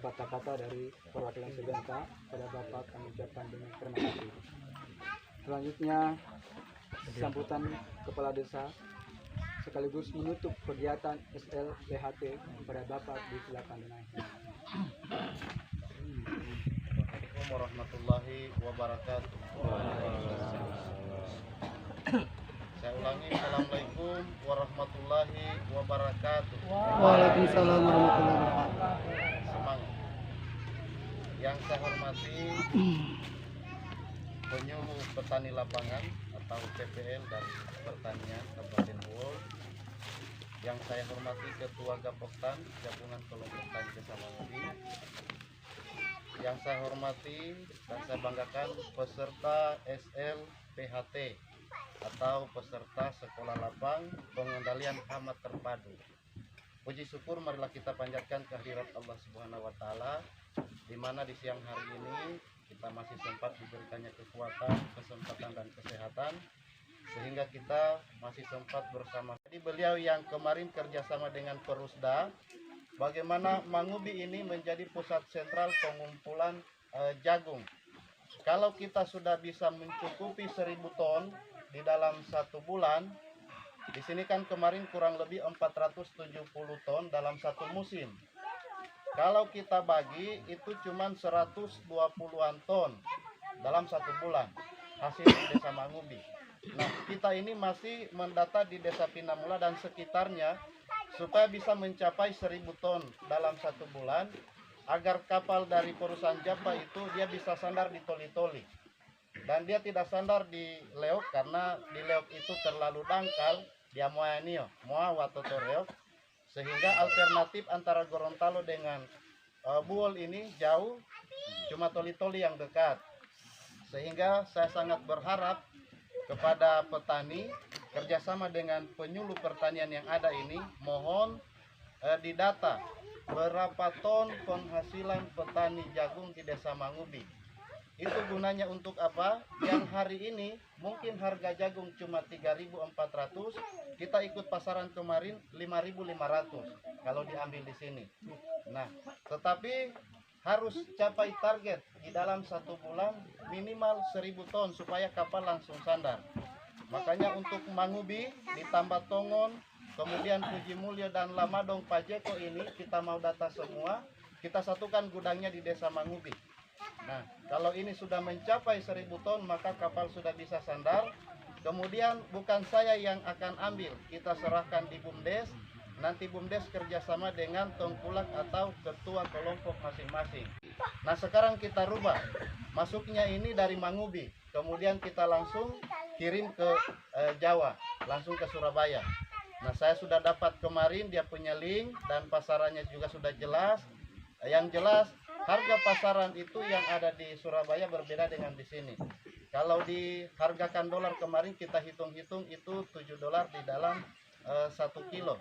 kata-kata dari perwakilan Sebenka pada Bapak kami ucapkan dengan terima kasih. Selanjutnya sambutan Kepala Desa sekaligus menutup kegiatan SLPHT kepada Bapak disilakan dengan. Assalamualaikum warahmatullahi wabarakatuh. Saya ulangi, Assalamualaikum warahmatullahi wabarakatuh. Waalaikumsalam warahmatullahi wabarakatuh. Semangat. Yang saya hormati penyuluh petani lapangan atau PPL dari pertanian Kabupaten Buol. Yang saya hormati Ketua Gapoktan Gabungan Kelompok Tani Desa Mangubi. Yang saya hormati dan saya banggakan peserta SLPHT atau peserta Sekolah Lapang Pengendalian Hama Terpadu. Puji syukur marilah kita panjatkan kehadirat Allah Subhanahu wa taala, di mana di siang hari ini kita masih sempat diberikannya kekuatan, kesempatan dan kesehatan sehingga kita masih sempat bersama. Jadi beliau yang kemarin kerjasama dengan Perusda, bagaimana Mangubi ini menjadi pusat sentral pengumpulan jagung. Kalau kita sudah bisa mencukupi 1000 ton di dalam 1 bulan, di sini kan kemarin kurang lebih 470 ton dalam 1 musim. Kalau kita bagi itu cuma 120-an ton dalam 1 bulan hasil di Desa Mangubi. Nah, kita ini masih mendata di Desa Pinamula dan sekitarnya supaya bisa mencapai 1000 ton dalam 1 bulan, agar kapal dari perusahaan Japa itu dia bisa sandar di Toli-Toli. Dan dia tidak sandar di Leok karena di Leok itu terlalu dangkal, dia moanio, moa watoto Leok, sehingga alternatif antara Gorontalo dengan Buol ini jauh, cuma Toli-Toli yang dekat. Sehingga saya sangat berharap kepada petani kerjasama dengan penyuluh pertanian yang ada ini, mohon didata berapa ton penghasilan petani jagung di Desa Mangubi. Itu gunanya untuk apa? Yang hari ini mungkin harga jagung cuma 3.400, kita ikut pasaran kemarin 5.500 kalau diambil di sini. Nah, tetapi harus capai target di dalam 1 bulan minimal 1000 ton supaya kapal langsung sandar. Makanya untuk Mangubi ditambah Tongon, kemudian Puji Mulyo dan Lamadong Pajeko ini kita mau data semua, kita satukan gudangnya di Desa Mangubi. Nah, kalau ini sudah mencapai 1000 ton maka kapal sudah bisa sandar. Kemudian bukan saya yang akan ambil, kita serahkan di BUMDes. Nanti BUMDes kerjasama dengan tengkulak atau ketua kelompok masing-masing. Nah, sekarang kita rubah, masuknya ini dari Mangubi, kemudian kita langsung kirim ke Jawa, langsung ke Surabaya. Nah, saya sudah dapat kemarin dia punya link dan pasarannya juga sudah jelas. Yang jelas harga pasaran itu yang ada di Surabaya berbeda dengan di sini. Kalau dihargakan dolar kemarin kita hitung-hitung itu $7 di dalam 1 kilo.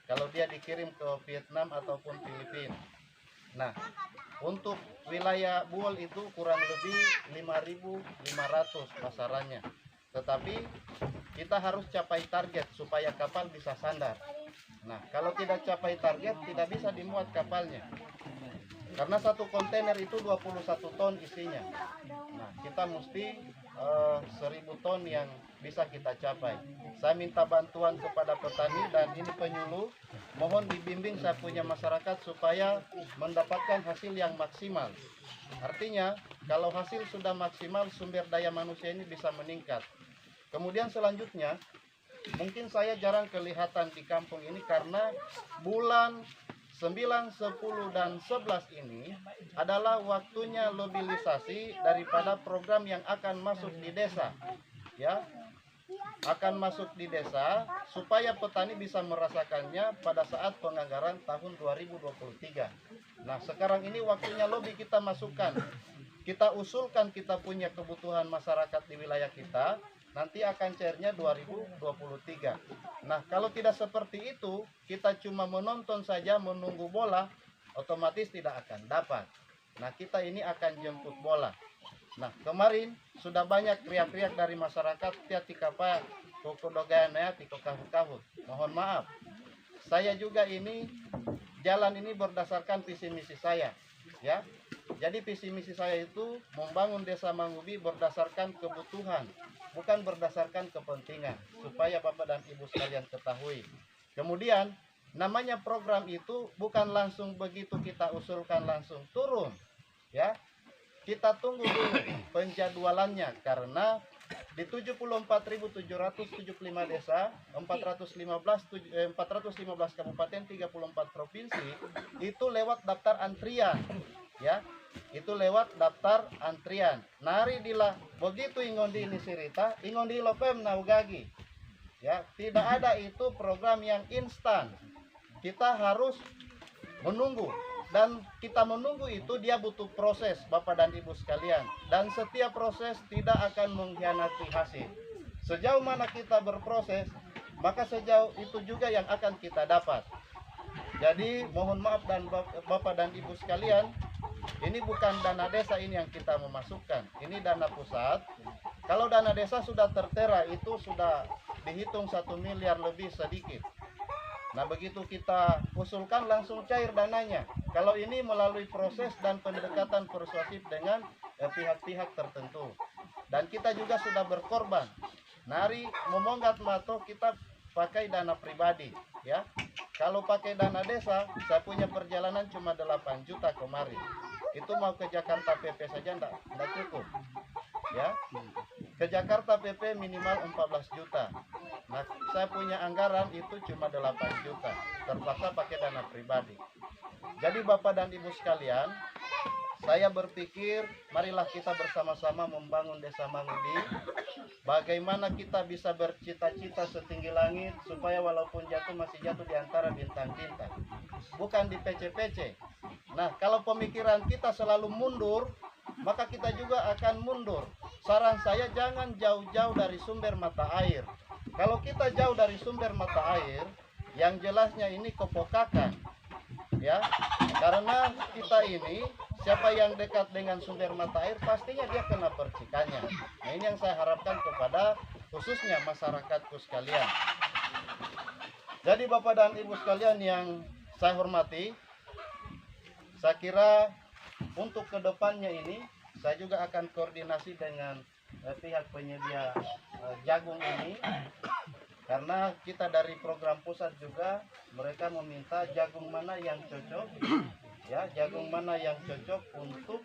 Kalau dia dikirim ke Vietnam ataupun Filipina. Nah, untuk wilayah Buol itu kurang lebih 5.500 pasarannya. Tetapi kita harus capai target supaya kapal bisa sandar. Nah, kalau tidak capai target tidak bisa dimuat kapalnya. Karena 1 kontainer itu 21 ton isinya. Nah, kita mesti 1000 ton yang bisa kita capai. Saya minta bantuan kepada petani dan ini penyuluh, mohon dibimbing saya punya masyarakat supaya mendapatkan hasil yang maksimal. Artinya, kalau hasil sudah maksimal, sumber daya manusia ini bisa meningkat. Kemudian selanjutnya, mungkin saya jarang kelihatan di kampung ini karena bulan 9, 10, dan 11 ini adalah waktunya mobilisasi daripada program yang akan masuk di desa. Ya, akan masuk di desa supaya petani bisa merasakannya pada saat penganggaran tahun 2023. Nah, sekarang ini waktunya lobby kita masukkan. Kita usulkan kita punya kebutuhan masyarakat di wilayah kita, nanti akan cairnya 2023. Nah, kalau tidak seperti itu, kita cuma menonton saja, menunggu bola, otomatis tidak akan dapat. Nah, kita ini akan jemput bola. Nah, kemarin sudah banyak teriak-teriak dari masyarakat, tiap-tikapa, kokodogana, tiko kahut-kahut. Mohon maaf, saya juga ini jalan ini berdasarkan visi misi saya, ya. Jadi visi misi saya itu membangun Desa Mangubi berdasarkan kebutuhan, bukan berdasarkan kepentingan, supaya Bapak dan Ibu sekalian ketahui. Kemudian namanya program itu bukan langsung begitu kita usulkan langsung turun, ya. Kita tunggu dulu penjadwalannya, karena di 74.775 desa, 415 kabupaten, 34 provinsi itu lewat daftar antrian, ya. Itu lewat daftar antrian. Nari dila begitu ingondi ini sirita, ingondi lopem naugagi. Ya, tidak ada itu program yang instan. Kita harus menunggu, dan kita menunggu itu dia butuh proses, Bapak dan Ibu sekalian, dan setiap proses tidak akan mengkhianati hasil. Sejauh mana kita berproses, maka sejauh itu juga yang akan kita dapat. Jadi mohon maaf dan Bapak dan Ibu sekalian, ini bukan dana desa ini yang kita memasukkan, ini dana pusat. Kalau dana desa sudah tertera, itu sudah dihitung 1 miliar lebih sedikit. Nah, begitu kita usulkan langsung cair dananya. Kalau ini melalui proses dan pendekatan persuasif dengan pihak-pihak tertentu. Dan kita juga sudah berkorban. Nari memonggat mato kita pakai dana pribadi, ya. Kalau pakai dana desa, saya punya perjalanan cuma 8 juta kemarin. Itu mau ke Jakarta PP saja enggak cukup. Ya. Ke Jakarta PP minimal 14 juta. Nah, saya punya anggaran itu cuma 8 juta. Terpaksa pakai dana pribadi. Jadi Bapak dan Ibu sekalian, saya berpikir marilah kita bersama-sama membangun Desa Mangubi. Bagaimana kita bisa bercita-cita setinggi langit supaya walaupun jatuh masih jatuh di antara bintang-bintang. Bukan di PC-PC. Nah, kalau pemikiran kita selalu mundur, maka kita juga akan mundur. Saran saya jangan jauh-jauh dari sumber mata air. Kalau kita jauh dari sumber mata air, yang jelasnya ini kepokakan. Ya, karena kita ini siapa yang dekat dengan sumber mata air pastinya dia kena percikannya. Nah, ini yang saya harapkan kepada khususnya masyarakat sekalian. Jadi Bapak dan Ibu sekalian yang saya hormati, saya kira untuk kedepannya ini saya juga akan koordinasi dengan pihak penyedia jagung ini, karena kita dari program pusat juga mereka meminta jagung mana yang cocok, ya, jagung mana yang cocok untuk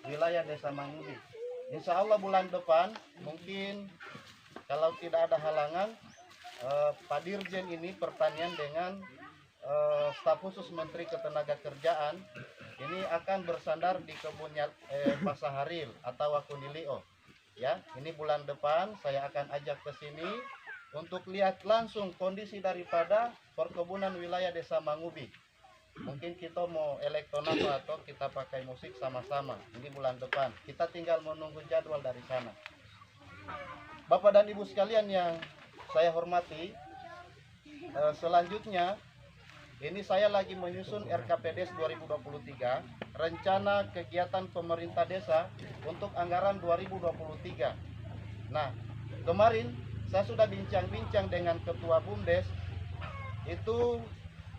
wilayah Desa Mangubi. Insya Allah bulan depan mungkin kalau tidak ada halangan, Pak Dirjen ini pertanian dengan staf khusus Menteri Ketenagakerjaan ini akan bersandar di kebunnya Pasaharil atau Wakunilio. Ya, ini bulan depan saya akan ajak ke sini untuk lihat langsung kondisi daripada perkebunan wilayah Desa Mangubi. Mungkin kita mau elektronik atau kita pakai musik sama-sama. Ini bulan depan. Kita tinggal menunggu jadwal dari sana. Bapak dan Ibu sekalian yang saya hormati, selanjutnya ini saya lagi menyusun RKPDes 2023, rencana kegiatan pemerintah desa untuk anggaran 2023. Nah, kemarin saya sudah bincang-bincang dengan Ketua BUMDes, itu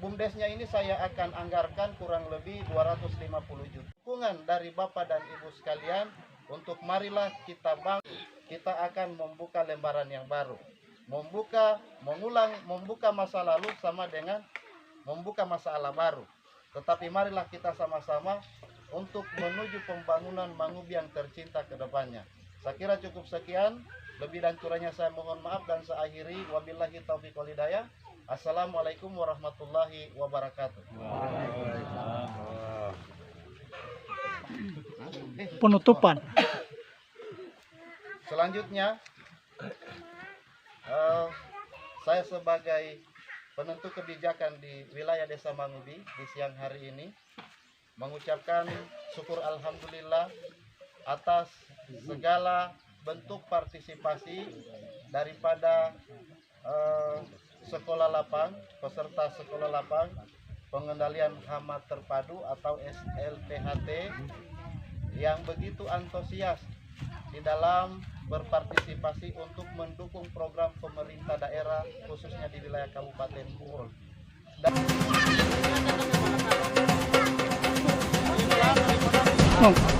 BUMDesnya ini saya akan anggarkan kurang lebih 250 juta. Dukungan dari Bapak dan Ibu sekalian untuk marilah kita bangun, kita akan membuka lembaran yang baru. Membuka masa lalu sama dengan membuka masalah baru. Tetapi marilah kita sama-sama untuk menuju pembangunan Mangubi yang tercinta ke depannya. Saya kira cukup sekian. Lebih dan kurangnya saya mohon maaf dan saya akhiri. Wabillahi taufiq wal hidayah. Assalamualaikum warahmatullahi wabarakatuh. Penutupan. Selanjutnya, saya sebagai penentu kebijakan di wilayah Desa Mangubi di siang hari ini mengucapkan syukur alhamdulillah atas segala bentuk partisipasi daripada sekolah lapang, peserta sekolah lapang pengendalian hama terpadu atau SLPHT yang begitu antusias di dalam berpartisipasi untuk mendukung program pemerintah daerah khususnya di wilayah Kabupaten Bogor. Oh.